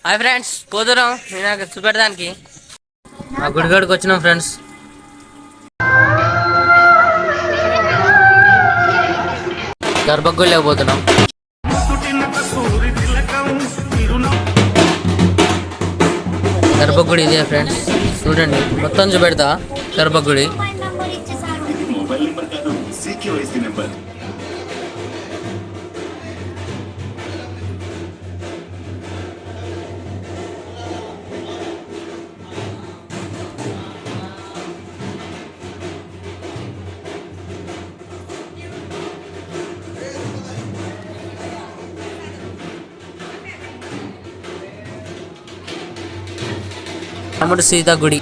Hi friends, పోతున్నాం నేను చూపెట్టడానికి ఆ గుడికాడికి వచ్చినాం ఫ్రెండ్స్. గర్భగుడి లేకపోతున్నాం. గర్భగుడి ఇదే ఫ్రెండ్స్, చూడండి మొత్తం చూపెడతా. గర్భగుడి రాముడు సీత గుడి.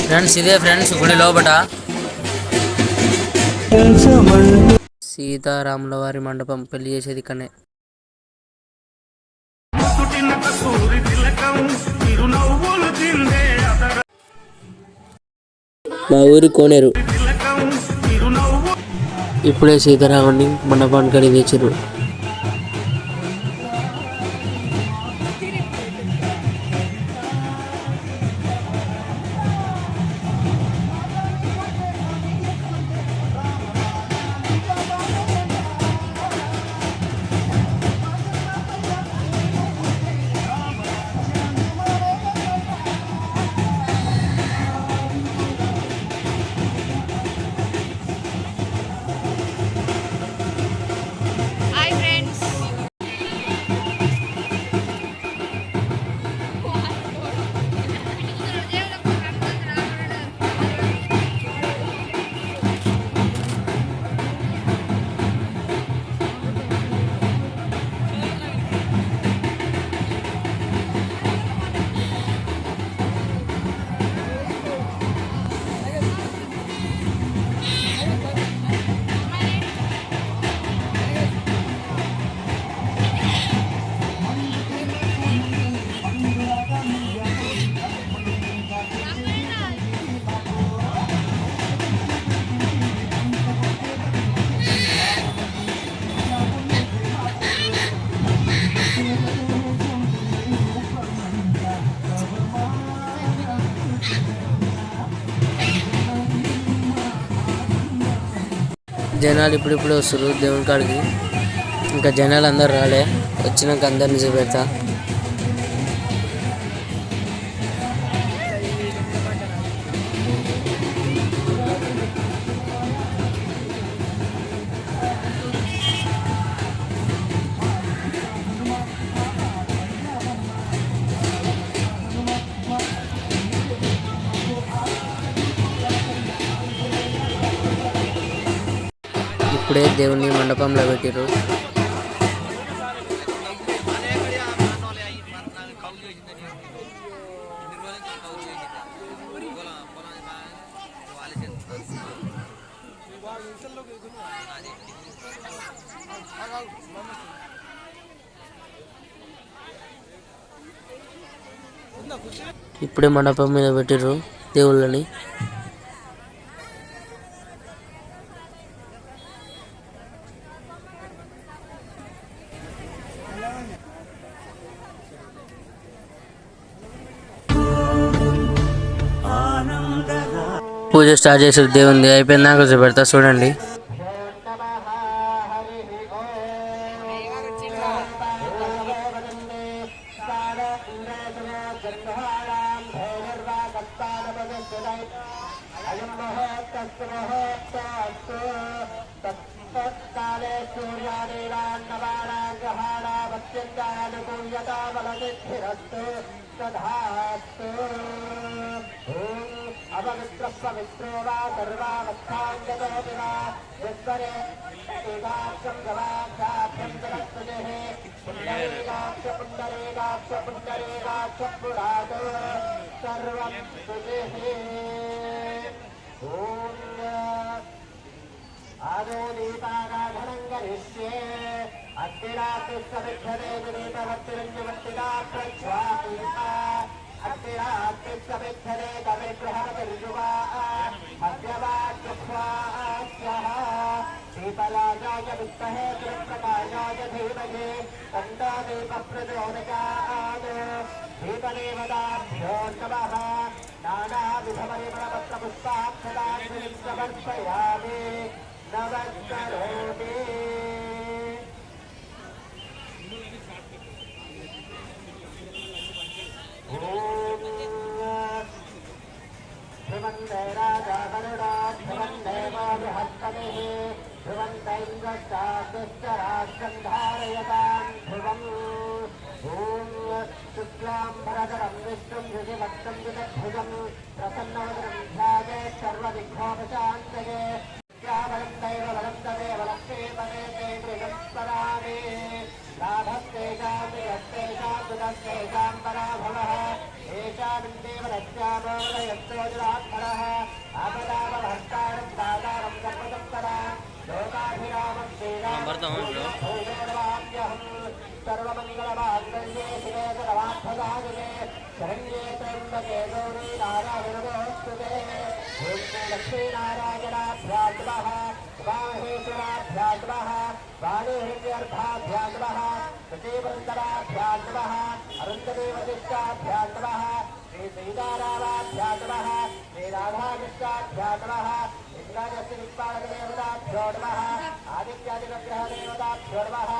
ఫ్రెండ్స్ ఇదే ఫ్రెండ్స్ గుడి లోపట సీతారాముల వారి మండపం. పెళ్లి చేసేది ఇక్కడనే. మా ఊరి కోనేరు. ఇప్పుడే సీతారాముని మండపానికి తెచ్చారు. జనాలు ఇప్పుడిప్పుడు వస్తారు దేవుని కాడికి. ఇంకా జనాలు అందరు రాలే, వచ్చినాక అందరిని చూపెడతా. ఇప్పుడే దేవుని మండపంలో పెట్టిరు. ఇప్పుడే మండపం మీద పెట్టిరు దేవుళ్ళని. పూజ స్టార్ట్ చేసారు దేవుంది. అయిపోయిందాక చూపెడతా చూడండి. पवित्रो वा सर्वावस्थाङ्गतो विवा यस्वरे एकाक्षं गवाक्षाभ्यं जगत्पदेः पुण्डरीकाक्ष पुण्डरीकाक्ष पुण्डरीकाक्ष पुरातो सर्वं सुदेः आदो दीपाराधनं करिष्ये अग्निरात्रिस्तविभ्यते दीपवत्तिरञ्जवत्तिरा प्रज्वालयिता अग्निरात्र समिद्धरे कविर्गृहविर्युवा हव्यवाद्युक्त्वास्यः शीतलाजाय विद्महे गुरुप्रकाशाय धीमहि तन्नो दीपः प्रचोदयात् दीपदेवताभ्यो नमः नानाविधपरिमलपत्रपुष्पाक्षराञ्जलिं समर्पयामि नमस्करोमि ध्रुवन्ते राजा गरुडा ध्रुवन्देवो बृहस्पतिः ध्रुवन्तैन्द्रश्चादुश्चराष्ट्रं धारयतां ध्रुवम् ॐ शुक्लाम्बरधरं विष्णुं शशिवक्त्रं विदद्भुजं प्रसन्नवदनं ध्यायेत् सर्वविघ्नोपशान्तये बलं दैवबलं तदेव लक्ष्मीपदे ते मृगस्परामि लाभस्तेषां विगस्तेषां दुदस्तेषां पराभवः एषामिन्देव रस्यामोदयस्तोजुरात्मनः आपदापभर्तारं दातारं सर्वदत्तरा लोकाभिरामं श्रीरामभूयोर्वाप्यहं सर्वमङ्गलमाङ्गल्ये शिवे सर्वार्थसाधिके शरण्ये त्र्यम्बके गौरी नारायणनमोऽस्तुते ॐ लक्ष्मीनारायणाभ्यां नमः उमामहेश्वराभ्यां नमः वाणीहृद्यर्थाभ्यां नमः प्रतीवृन्दराभ्यां नमः अरुन्धतीवशिष्टाभ्यां नमः श्रीसीतारामाभ्यां नमः श्रीराधाकृष्णाभ्यां नमः इन्द्राजस्यनिष्पालकदेवताभ्यो नमः आदित्यादिनग्रहदेवताभ्यो नमः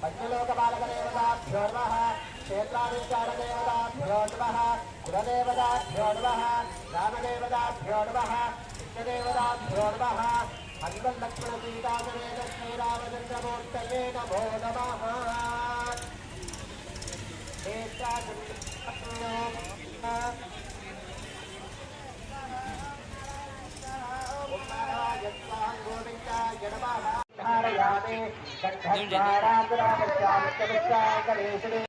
पञ्चलोकपालकदेवताभ्यो नमः क्षेत्राधिष्ठानदेवताभ्यो नमः कुलदेवताभ्यो नमः रामदेवताभ्यो नमः इष्टदेवताभ्यो नमः हनुमल्लक्ष्मणसीतासमेत श्रीरामचन्द्रमूर्तये नमो नमः धारयामि गन्धद्वारान्तरामस्यामित्यमित्याङ्गलेशने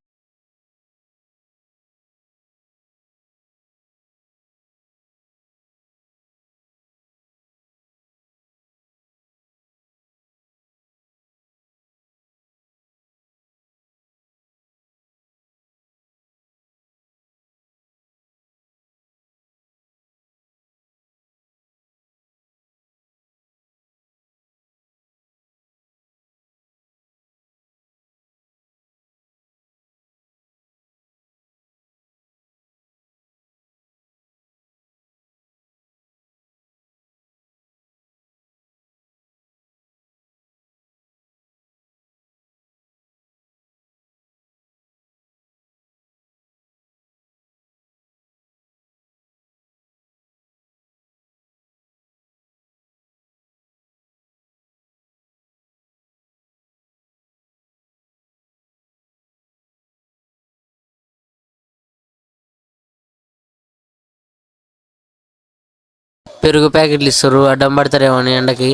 పెరుగు ప్యాకెట్లు ఇస్తారు, అడ్డం పడతారేమో అని ఎండకి.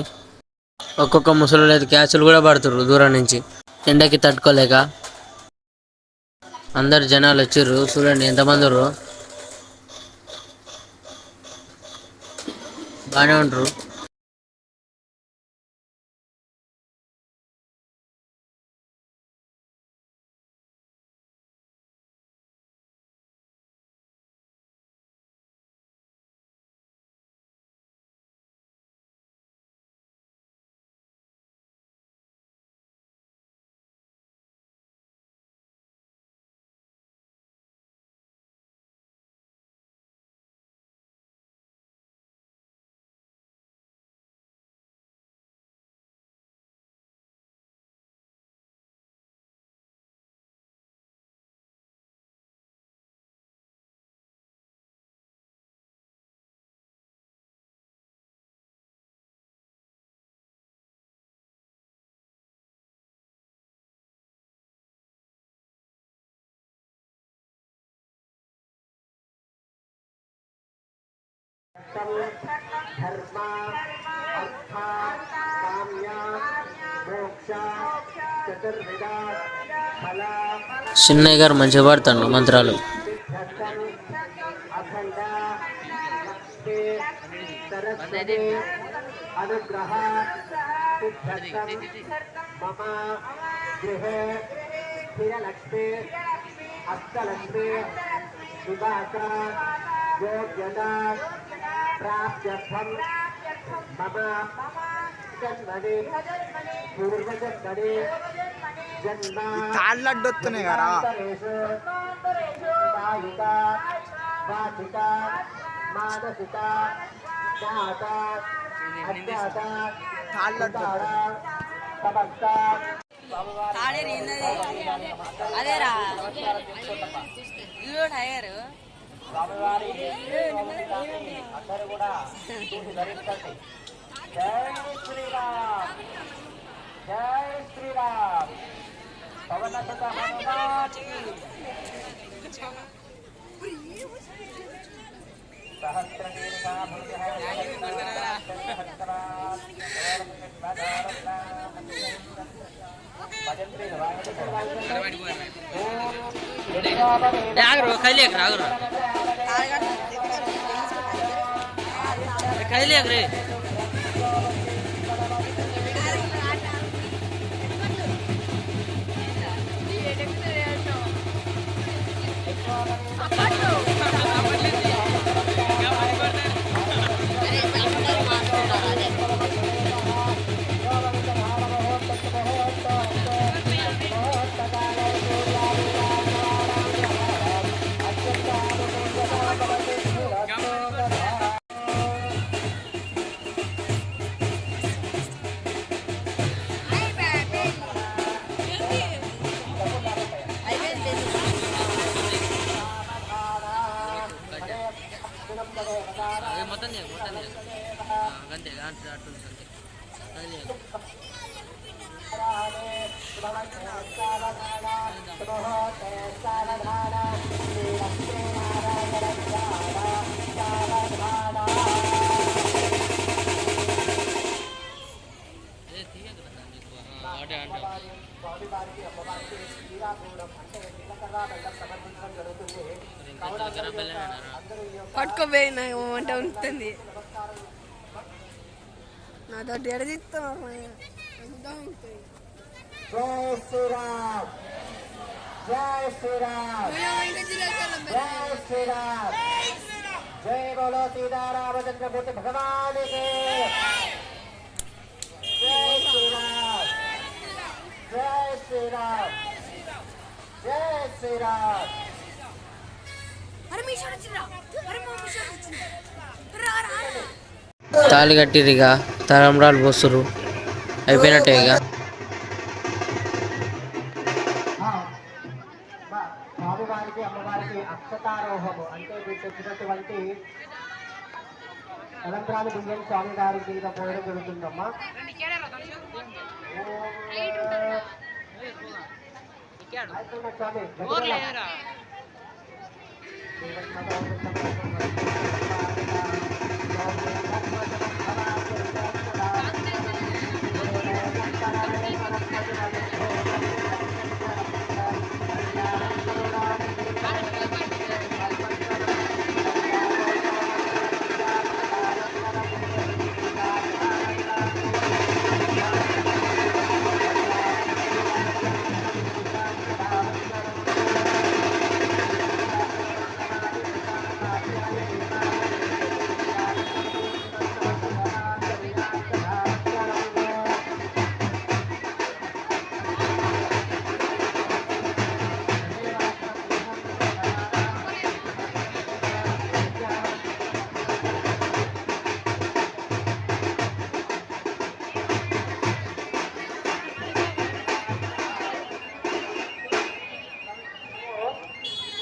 ఒక్కొక్క ముసలి అయితే క్యాచులు కూడా పడుతుర్రు దూరం నుంచి ఎండకి తట్టుకోలేక. అందరు జనాలు వచ్చిర్రు, చూడండి ఎంతమంది ఉర్రు, బాగానే ఉంటారు. धर्म अर्थ काम्य मोक्ष चतुर्विध फल చిన్నయ్య గారు మంచిగా పాడతాడు మంత్రాలు. अखंड भक्ति सरस्वती अनुग्रह मम गृहे स्थिरलक्ष्मी अष्टलक्ष्मी सुभाषा योग्यता प्राप्त्यर्थं मम जन्मनि पूर्वजन्मनि जन्म తాళ్ళడ్డొస్తున్నాయి కదా जन्मान्तरेषु कायिका वाचिका मानसिका ज्ञाता अज्ञाता తాళ్ళడ్డొస్తున్నాయి समस्त అదేరా ఇదిగో టైర్ స్వామివారి అందరూ కూడా చూసి ధరించండి. జై శ్రీరామ్ జై శ్రీరామ్ పవన సుత హనుమాన్ కీ. సహస్రదీర్ఘా భుజః ఆగరు కదిలేక రాగరు కదిలేక రే మొత్తం అంతే అట్టుంది అంతే పట్టుకోపోయిన వంట ఉంటుంది నాతో ఎడదిస్తాం జై శ్రీరామ్ జై శ్రీరామ్ జై శ్రీరామ్ జై బోలో సీతారామచంద్రమూర్తి భగవానికి జై శ్రీరామ్ జై శ్రీరామ్ జై శ్రీరామ్ తాళి కట్టిరు ఇక తలంబ్రాలు పోస్తురు అయిపోయినట్టే ఇక స్వామివారికి అమ్మవారికి అక్షతారోహము అంటే మీకు వచ్చినటువంటి అలంకారాలు బియ్యం స్వామి గారి మీద పోయడం జరుగుతుందమ్మా. స్వామి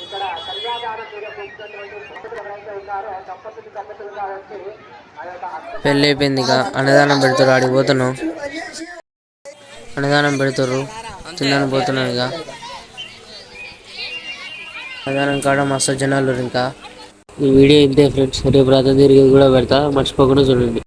ఇక్కడ కళ్యాణానం చేసినటువంటి ఎవరైతే ఉన్నారో దంపతులుగా వచ్చి ఆ యొక్క పెళ్ళి అయిపోయింది ఇక అన్నదానం పెడతారు ఆడికి పోతున్నాం అన్నదానం పెడతారు తిన్నాను పోతున్నాం ఇక అన్నదానం కాడ మస్తు జనాలు ఇంకా ఈ వీడియో ఇంతే ఫ్రెండ్స్ రేపు రాత్రి తిరిగి కూడా పెడతా మర్చిపోకుండా చూడండి.